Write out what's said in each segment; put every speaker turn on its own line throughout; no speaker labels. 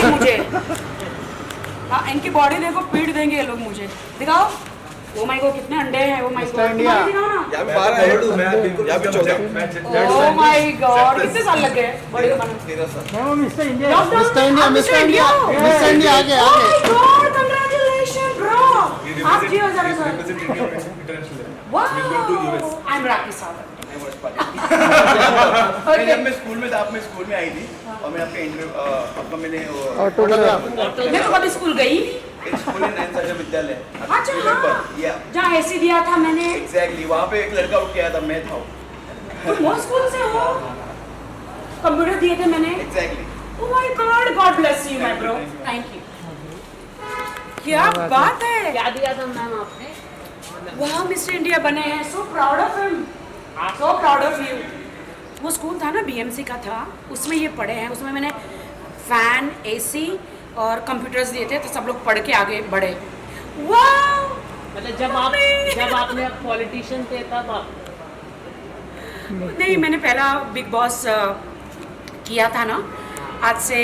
देंगे मुझे। हाँ, इनकी बॉडी देखो, पीट देंगे ये लोग मुझे। दिखाओ, ओ माय गॉड कितने अंडे हैं, ओ माय गॉड।
इंडिया।
यहाँ पे 12 है, यहाँ पे 14।
ओ माय गॉड, कितने साल लग गए बॉडी को बनाने?
13 साल।
Mister India
mister India,
mister India आगे
Oh
आगे
my God, congratulations, bro. आप जी हो जरा sir. Wow, I'm Rocky Sagar.
जब मैं स्कूल में था, आप मैं स्कूल में आई थी और मैं आपका इंटरव्यू आपका मैंने
ऑटोग्राफ
मैं तो कभी स्कूल गई नहीं।
एक स्कूल है नयन सागर विद्यालय
अच्छा हाँ, जहाँ एसी दिया था मैंने।
एग्जैक्टली वहाँ पे एक लड़का उठ के आया था, मैं था।
तुम वो स्कूल से हो? कंप्यूटर दिए थे मैंने।
Exactly.
Oh my God, God bless you, my bro. Thank you. क्या बात है?
क्या दिया था मैम आपने?
वाह, मिस्टर इंडिया बने हैं। So proud of him. So proud of you. वो स्कूल था ना, बीएमसी का था, उसमें ये पढ़े हैं। उसमें मैंने फैन, एसी और कंप्यूटर्स दिए थे, तो सब लोग पढ़ के आगे बढ़े। वाह,
मतलब जब आपने पॉलिटिशियन थे तब आप?
नहीं, मैंने पहला बिग बॉस किया था ना, आज से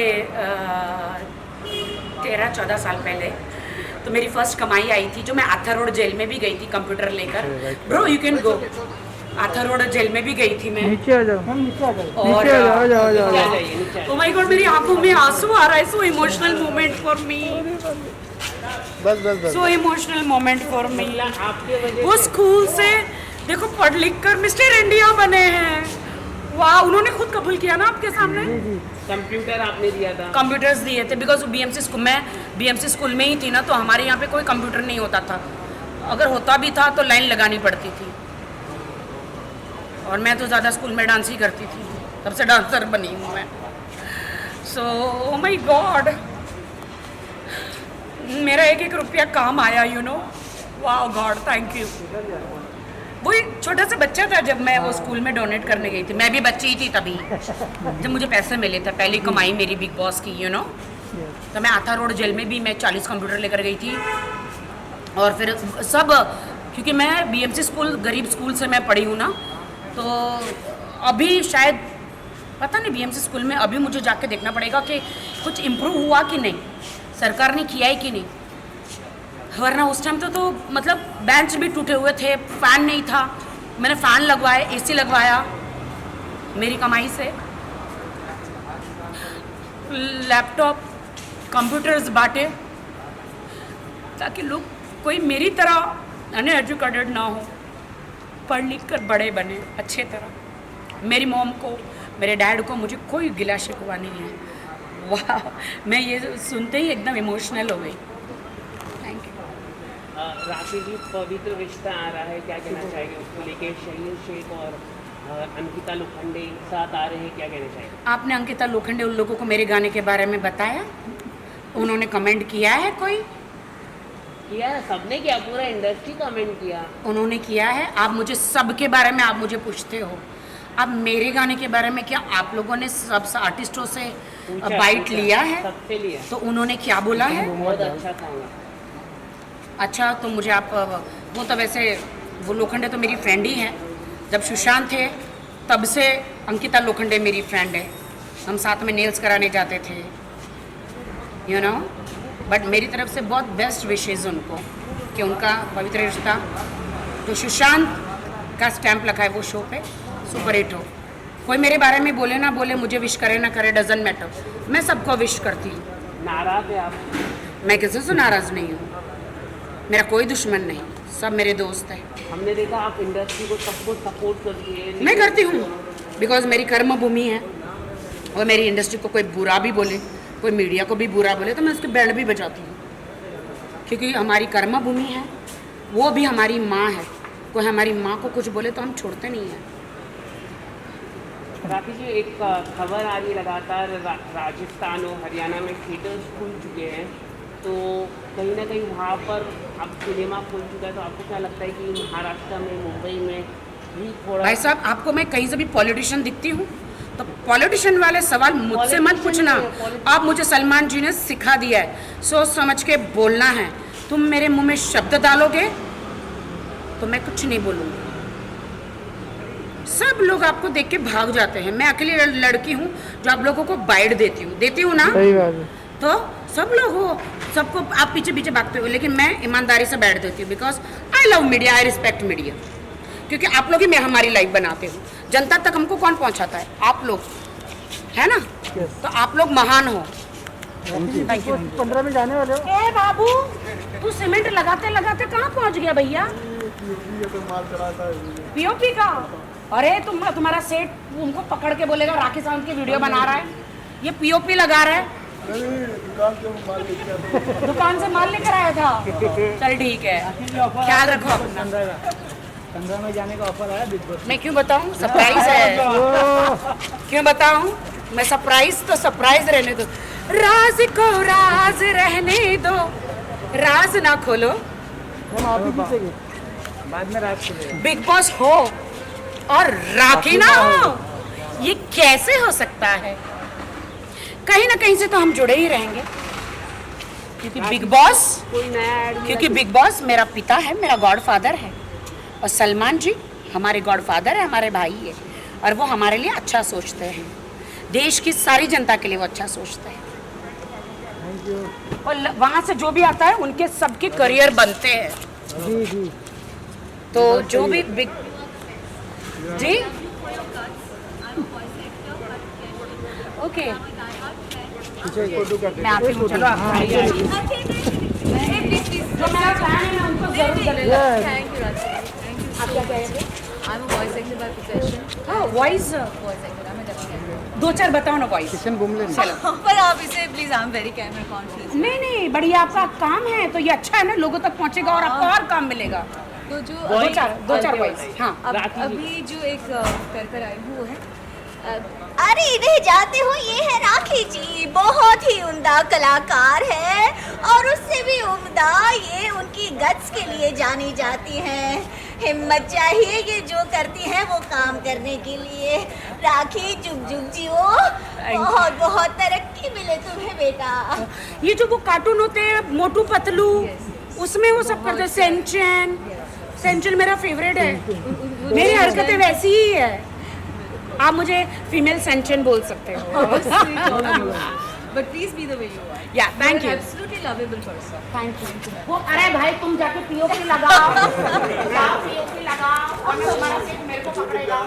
13-14 साल पहले। तो मेरी फर्स्ट कमाई आई थी, जो मैं आथा रोड जेल में भी गई थी कंप्यूटर लेकर। Bro you can go. आथा रोड जेल में भी गई थी मैं।
नीचे आ जाओ, हम नीचे आ जाओ,
और
नीचे आ जाओ, आ जाओ, आ जाओ।
ओ माय गॉड, मेरी आंखों में आंसू आ रहा है। So emotional moment for me,
बस बस बस
so emotional moment for me.
आपके वजह
वो स्कूल से देखो पढ़ लिख कर मिस्टर इंडिया बने हैं। वाह, उन्होंने खुद कबूल किया ना आपके सामने।
कंप्यूटर आपने दिया था?
कंप्यूटर्स दिए थे, बिकॉज बीएमसी स्कूल में, बीएमसी स्कूल में ही थी ना, तो हमारे यहाँ पे कोई कंप्यूटर नहीं होता था। अगर होता भी था तो लाइन लगानी पड़ती थी। और मैं तो ज़्यादा स्कूल में डांस ही करती थी, तब से डांसर बनी हूँ मैं। सो ओ माय गॉड, मेरा 1-1 रुपया काम आया, यू नो। वाह गॉड, थैंक यू। वो एक छोटा सा बच्चा था जब मैं वो स्कूल में डोनेट करने गई थी। मैं भी बच्ची ही थी तभी, जब मुझे पैसे मिले थे। पहली कमाई मेरी बिग बॉस की, यू नो। तो मैं आथा रोड जेल में भी मैं 40 कंप्यूटर लेकर गई थी। और फिर सब, क्योंकि मैं बीएमसी स्कूल, गरीब स्कूल से मैं पढ़ी हूँ ना, तो अभी शायद पता नहीं बीएमसी स्कूल में अभी मुझे जाके देखना पड़ेगा कि कुछ इम्प्रूव हुआ कि नहीं, सरकार ने किया है कि नहीं। वरना उस टाइम तो मतलब बेंच भी टूटे हुए थे, फैन नहीं था। मैंने फैन लगवाए, एसी लगवाया मेरी कमाई से। लैपटॉप, कंप्यूटर्स बांटे, ताकि लोग कोई मेरी तरह अनएजुकेटेड ना हो, पढ़ लिख कर बड़े बने अच्छे तरह। मेरी मॉम को, मेरे डैड को मुझे कोई गिला शिकवा नहीं है। वाह, मैं ये सुनते ही एकदम इमोशनल हो गई। Thank you.
राखी जी, पवित्र रिश्ता आ रहा है, क्या कहना चाहेंगे उसको लेके? शहीद शेख और अंकिता लोखंडे साथ आ रहे हैं, क्या कहना चाहेंगे?
आपने अंकिता लोखंडे उन लोगों को मेरे गाने के बारे में बताया? उन्होंने कमेंट किया है? कोई
किया, सबने किया, पूरा इंडस्ट्री कमेंट किया।
उन्होंने किया है। आप मुझे सबके बारे में आप मुझे पूछते हो, अब मेरे गाने के बारे में क्या आप लोगों ने सब आर्टिस्टों से बाइट लिया है?
सबसे लिया।
तो उन्होंने क्या बोला है?
बहुत अच्छा सॉन्ग है।
अच्छा, तो मुझे आप वो तो वैसे वो लोखंडे तो मेरी फ्रेंड ही हैं। जब सुशांत थे तब से अंकिता लोखंडे मेरी फ्रेंड है। हम साथ में नेल्स कराने जाते थे, यू नो। बट मेरी तरफ से बहुत बेस्ट विशेज़ उनको, कि उनका पवित्र रिश्ता जो सुशांत का स्टैंप लगा है वो शो पे सुपर हिट हो। कोई मेरे बारे में बोले ना बोले, मुझे विश करे ना करे, डजंट मैटर, मैं सबको विश करती हूँ।
नाराज है आप?
मैं किसी से नाराज़ नहीं हूँ, मेरा कोई दुश्मन नहीं, सब मेरे दोस्त हैं।
हमने देखा आप इंडस्ट्री को सबको सपोर्ट करती है।
मैं करती हूँ, बिकॉज मेरी कर्म भूमि है। और मेरी इंडस्ट्री को कोई बुरा भी बोले, कोई मीडिया को भी बुरा बोले, तो मैं उसकी बैंड भी बजाती हूँ, क्योंकि हमारी कर्म भूमि है, वो भी हमारी माँ है। कोई हमारी माँ को कुछ बोले तो हम छोड़ते नहीं हैं।
राखी जी, एक खबर आ रही है लगातार, राजस्थान और हरियाणा में थिएटर्स खुल चुके हैं, तो कहीं ना कहीं वहाँ पर अब सिनेमा खुल चुका है, तो आपको क्या लगता है कि महाराष्ट्र में, मुंबई में भी थोड़ा?
भाई साहब, आपको मैं कहीं से भी पॉलिटिशियन दिखती हूँ तो पॉलिटिशियन वाले सवाल मुझसे मत पूछना। आप मुझे सलमान जी ने सिखा दिया है, सोच समझ के बोलना है। तुम मेरे मुंह में शब्द डालोगे तो मैं कुछ नहीं बोलूँगी। सब लोग आपको देख के भाग जाते हैं। मैं अकेली लड़की हूँ जो आप लोगों को बाइट देती हूँ ना।
सही बात है।
तो सब लोग हो, सबको आप पीछे पीछे भागते हो, लेकिन मैं ईमानदारी से बैठ देती हूँ because I love media, I respect media, क्योंकि आप लोग ही मैं हमारी लाइफ बनाते हो। जनता तक हमको कौन पहुँचाता है? आप लोग, है ना? तो आप लोग महान हो।
15 में जाने वाले हो।
ए बाबू, तू सीमेंट लगाते लगाते कहाँ पहुँच गया भैया? पीओपी का? अरे तुम्हारा सेठ उनको पकड़ के बोलेगा राखी सावंत की वीडियो बना रहा है, ये पीओपी लगा रहा है। दुकान से माल लेकर आया था। चल ठीक है, ख्याल रखो अपना।
15 में जाने का ऑफर आया बिग बॉस।
मैं क्यों बताऊं? सरप्राइज है। क्यों बताऊं? मैं सरप्राइज तो सरप्राइज रहने दो, राज को राज रहने दो, राज ना खोलो।
हम आप ही पूछेंगे बाद में रात को।
बिग बॉस हो और राखी ना हो, ये कैसे हो सकता है? कहीं ना कहीं से तो हम जुड़े ही रहेंगे, क्योंकि बिग बॉस,
कोई नया ऐड
क्योंकि बिग बॉस मेरा पिता है, मेरा गॉडफादर है, और सलमान जी हमारे गॉडफादर है, हमारे भाई है, और वो हमारे लिए अच्छा सोचते हैं, देश की सारी जनता के लिए वो अच्छा सोचते हैं।
Thank you.
और वहाँ से जो भी आता है उनके सबके करियर बनते हैं।
जी जी।
तो जो भी बिग जी ओके, मैं आपकी पूछूंगा। जो मेरा फैन है मैं उनको जरूर चलेगा।
Thank you, Raji. Thank you
आप
so
क्या
much.
कह रहे थे?
I'm a voice actor by profession.
हाँ, voice
Voice actor. I'm a double actor.
दो चार बताओ ना वॉइस।
किशन घूम लेंगे।
चलो।
पर आप इसे please I am very camera conscious.
नहीं नहीं, बढ़िया, आपका काम है तो ये अच्छा है ना, लोगों तक पहुंचेगा और आपको और काम मिलेगा।
तो जो
दो चार वॉइस। हाँ,
अभी जो एक कर आई हूँ वो है अरे रह जाते हो, ये है राखी जी, बहुत ही उम्दा कलाकार है और उससे भी उम्दा ये उनकी गट्स के लिए जानी जाती हैं। हिम्मत चाहिए ये जो करती हैं वो काम करने के लिए। राखी जुग जुग जियो, बहुत बहुत तरक्की मिले तुम्हें बेटा।
ये जो वो कार्टून होते हैं मोटू पतलू, उसमें वो सब करते हैं। सेंचन, सेंचन मेरा फेवरेट है, मेरी हरकतें वैसी ही है। आप मुझे फीमेल सेंचन बोल सकते हो।
But please be the way you are.
या thank you,
Absolutely lovable person.
Thank you. वो अरे भाई तुम जाके पीओपी लगाओ, पीओपी लगाओ और मैं तुम्हारा सेट मेरे को पकड़ेगा।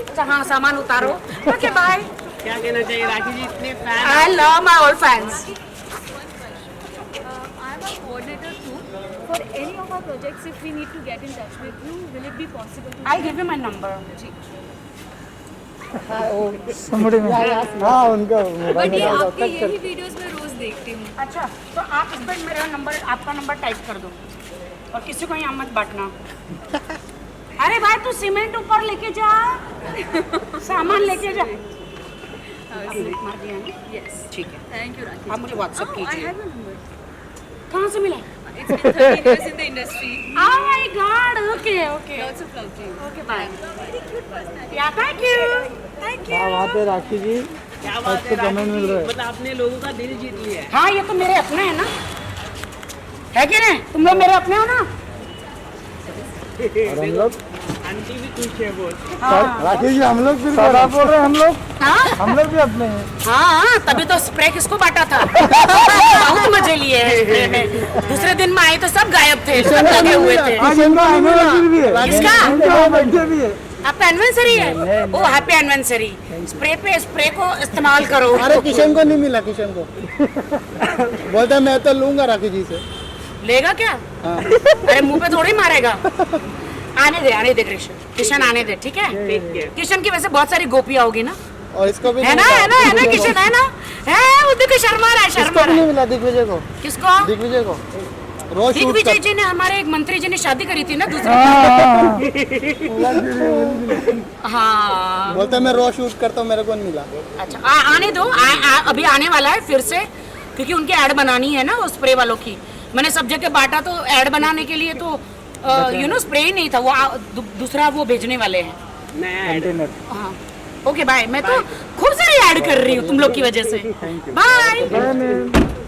अच्छा हाँ, सामान उतारो। Okay bye.
क्या कहना चाहिए राखी जी, इतने fan?
I love my old fans.
I'm a coordinator too. For any of our projects, if we need to get in touch with you, will it be possible to?
I give you my number.
समझ में। हाँ उनका
but ये आपकी यही videos में रोज देखती हूँ।
अच्छा, तो आप इस पर मेरा नंबर, आपका नंबर टाइप कर दो और किसी को यहाँ मत बांटना। अरे भाई तू सीमेंट ऊपर लेके जा, सामान लेके जा। मार दिया ना?
Yes.
ठीक है,
Thank you, Rakesh.
आप मुझे व्हाट्सएप
I
कीजिए।
have your number.
कहाँ से मिला?
It's been 13 years in the industry.
Oh my God, okay, okay.
Lots of love to you.
Okay, bye.
Very cute personality.
Yeah, thank you. Thank
क्या
you.
बात है राखी जी।
क्या बात है
सबसे
राखी
कमेंट मिल
जी,
रहा है।
मतलब आपने लोगों का दिल जीत लिया है।
हाँ, ये तो मेरे अपने हैं ना, है कि नहीं? तुम लोग मेरे अपने हो ना?
और हम लोग
आंटी भी खुश है बहुत।
हाँ,
राखी जी हम लोग भी खराब बोल रहे हैं।
हाँ,
हम लोग भी अपने हैं।
हाँ, तभी तो स्प्रे किसको बांटा था? बहुत मजे लिए हैं स्प्रे में। दूसरे दिन में आए तो सब गायब थे, सब लगे हुए थे।
आज इनका एनिवर्सरी भी है।
किसका?
इनका बर्थडे भी है।
आपका एनिवर्सरी है? ओ हैप्पी एनिवर्सरी। स्प्रे पे स्प्रे को इस्तेमाल करो।
अरे किशन को नहीं मिला, किशन को बोलता मैं तो लूंगा राखी जी से।
लेगा क्या? अरे मुंह पे थोड़ी मारेगा। आने दे किशन, किशन आने दे, ठीक है?
ठीक है।
किशन की वजह से बहुत सारी गोपियां होगी ना,
और इसको भी
है ना? है ना? है ना? किशन है ना? है, वो देखो शर्मा रहा है,
इसको
शर्मा
भी
रहा
नहीं
है।
मिला दिग्विजय को।
किसको?
दिग्विजय को रोज शूट
दिग्विजय जी ने, हमारे एक मंत्री जी ने शादी करी थी ना दूसरे। हाँ,
बोलता मैं रोज शूट करता हूँ, मेरे को नहीं मिला।
अच्छा आने दो, अभी आने वाला है फिर से, क्योंकि उनकी ऐड बनानी है ना वो स्प्रे वालों की। मैंने सब जगह बांटा तो ऐड बनाने के लिए तो यू नो स्प्रे ही नहीं था, वो दूसरा वो भेजने वाले हैं।
नया ऐड।
कंटेनर।
हाँ, ओके बाय। मैं तो खूब सारी ऐड कर रही हूँ तुम लोग की वजह से। बाय।
Bye ma'am.